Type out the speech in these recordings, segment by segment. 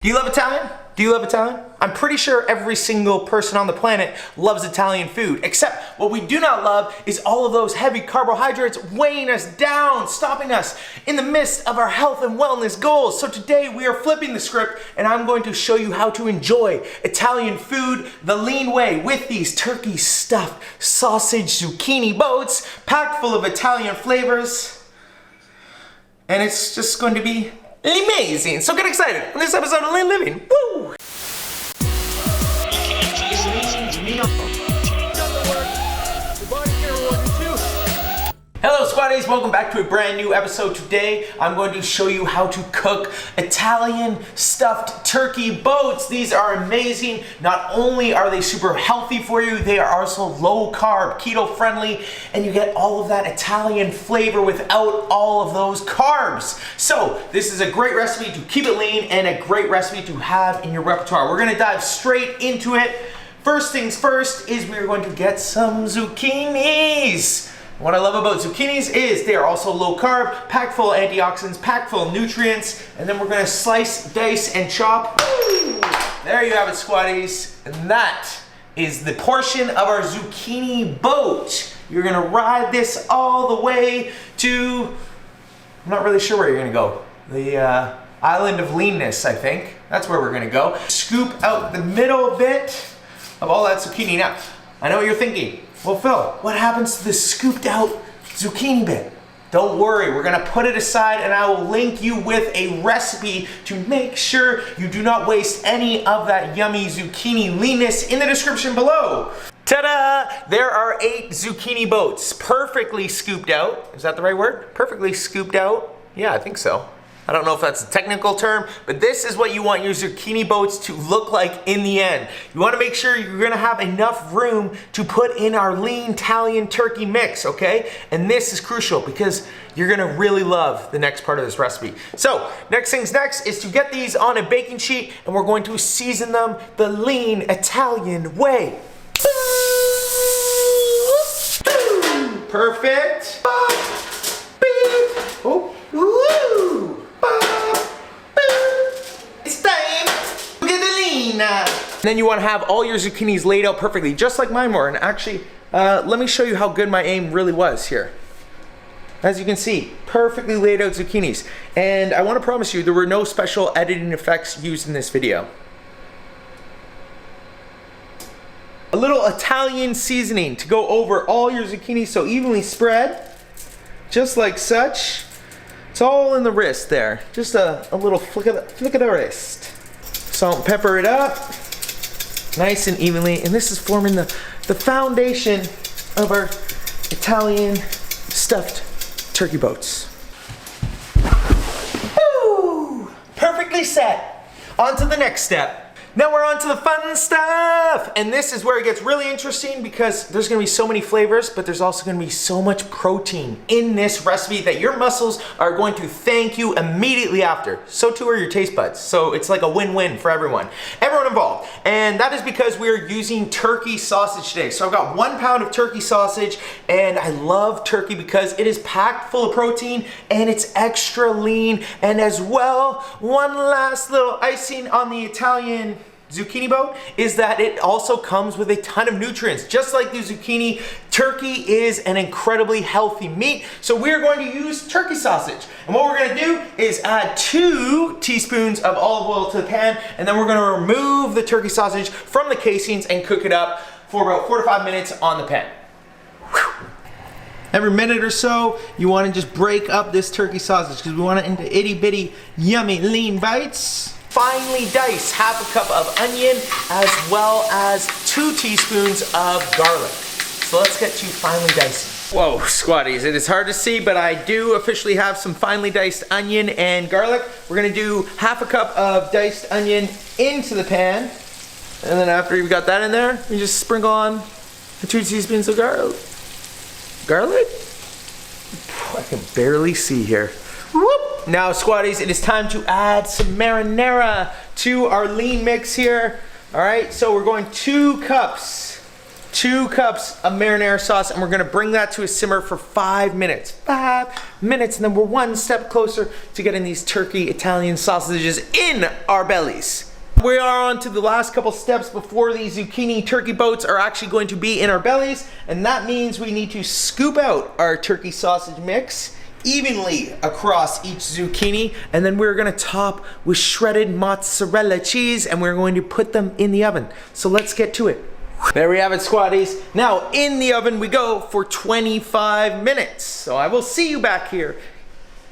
Do you love Italian? Do you love Italian? I'm pretty sure every single person on the planet loves Italian food, except what we do not love is all of those heavy carbohydrates weighing us down, stopping us in the midst of our health and wellness goals. So today we are flipping the script and I'm going to show you how to enjoy Italian food the lean way with these turkey stuffed sausage zucchini boats packed full of Italian flavors. And it's just going to be amazing. So get excited on this episode of Lean Living. Woo! Hello squaddies, welcome back to a brand new episode. Today I'm going to show you how to cook Italian stuffed turkey boats. These are amazing. Not only are they super healthy for you, they are also low carb, keto friendly, and you get all of that Italian flavor without all of those carbs. So this is a great recipe to keep it lean and a great recipe to have in your repertoire. We're gonna dive straight into it. First things first is we're going to get some zucchinis. What I love about zucchinis is they are also low carb, packed full of antioxidants, packed full of nutrients, and then we're gonna slice, dice, and chop. Woo! There you have it, squaddies. And that is the portion of our zucchini boat. You're gonna ride this all the way to, I'm not really sure where you're gonna go. The island of leanness, I think. That's where we're gonna go. Scoop out the middle bit of all that zucchini. Now, I know what you're thinking. Well, Phil, what happens to the scooped out zucchini bit? Don't worry, we're gonna put it aside and I will link you with a recipe to make sure you do not waste any of that yummy zucchini leanness in the description below. Ta-da! There are 8 zucchini boats, perfectly scooped out. Is that the right word? Perfectly scooped out? Yeah, I think so. I don't know if that's a technical term, but this is what you want your zucchini boats to look like in the end. You want to make sure you're going to have enough room to put in our lean Italian turkey mix, okay? And this is crucial because you're going to really love the next part of this recipe. So, next things next is to get these on a baking sheet and we're going to season them the lean Italian way. Perfect. Oh. Woo! It's time to get the lean. And then you want to have all your zucchinis laid out perfectly, just like mine were. And actually, let me show you how good my aim really was here. As you can see, perfectly laid out zucchinis. And I want to promise you, there were no special editing effects used in this video. A little Italian seasoning to go over all your zucchinis so evenly spread, just like such. It's all in the wrist there. Just a little flick of the wrist. Salt and pepper it up. Nice and evenly. And this is forming the foundation of our Italian stuffed turkey boats. Woo! Perfectly set. On to the next step. Now we're on to the fun stuff! And this is where it gets really interesting because there's gonna be so many flavors, but there's also gonna be so much protein in this recipe that your muscles are going to thank you immediately after. So too are your taste buds. So it's like a win-win for everyone involved. And that is because we're using turkey sausage today. So I've got 1 pound of turkey sausage and I love turkey because it is packed full of protein and it's extra lean. And as well, one last little icing on the Italian zucchini boat is that it also comes with a ton of nutrients. Just like the zucchini, turkey is an incredibly healthy meat. So we're going to use turkey sausage. And what we're gonna do is add 2 teaspoons of olive oil to the pan, and then we're gonna remove the turkey sausage from the casings and cook it up for about 4 to 5 minutes on the pan. Whew. Every minute or so, you wanna just break up this turkey sausage because we want it into itty bitty, yummy, lean bites. Finely dice half a cup of onion as well as 2 teaspoons of garlic. So let's get to finely dicing. Whoa, squaddies, it is hard to see, but I do officially have some finely diced onion and garlic. We're gonna do half a cup of diced onion into the pan. And then after you've got that in there, you just sprinkle on the 2 teaspoons of garlic. Garlic? I can barely see here. Whoop. Now squaddies, it is time to add some marinara to our lean mix here. All right, so we're going 2 cups 2 cups of marinara sauce, and we're gonna bring that to a simmer for 5 minutes. 5 minutes, and then we're one step closer to getting these turkey Italian sausages in our bellies. We are on to the last couple steps before these zucchini turkey boats are actually going to be in our bellies, and that means we need to scoop out our turkey sausage mix evenly across each zucchini, and then we're gonna top with shredded mozzarella cheese, and we're going to put them in the oven. So let's get to it. There we have it, squaddies. Now in the oven we go for 25 minutes. So I will see you back here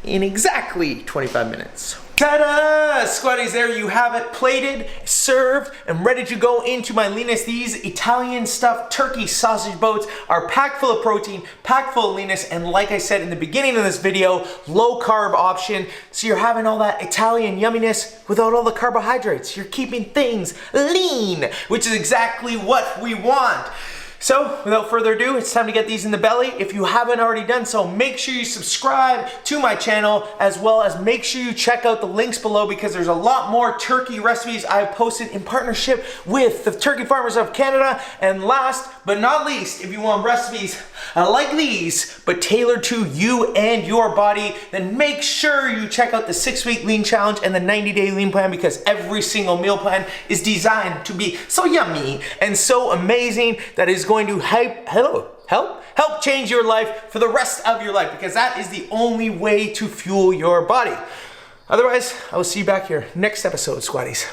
in exactly 25 minutes. Ta-da! Squaddies, there you have it, plated, served, and ready to go into my leanness. These Italian stuffed turkey sausage boats are packed full of protein, packed full of leanness, and like I said in the beginning of this video, low carb option. So you're having all that Italian yumminess without all the carbohydrates. You're keeping things lean, which is exactly what we want. So, without further ado, it's time to get these in the belly. If you haven't already done so, make sure you subscribe to my channel, as well as make sure you check out the links below, because there's a lot more turkey recipes I've posted in partnership with the Turkey Farmers of Canada. And last but not least, if you want recipes like these, but tailored to you and your body, then make sure you check out the 6-week lean challenge and the 90-day lean plan, because every single meal plan is designed to be so yummy and so amazing that is going to help change your life for the rest of your life, because that is the only way to fuel your body. Otherwise, I will see you back here next episode, squaddies.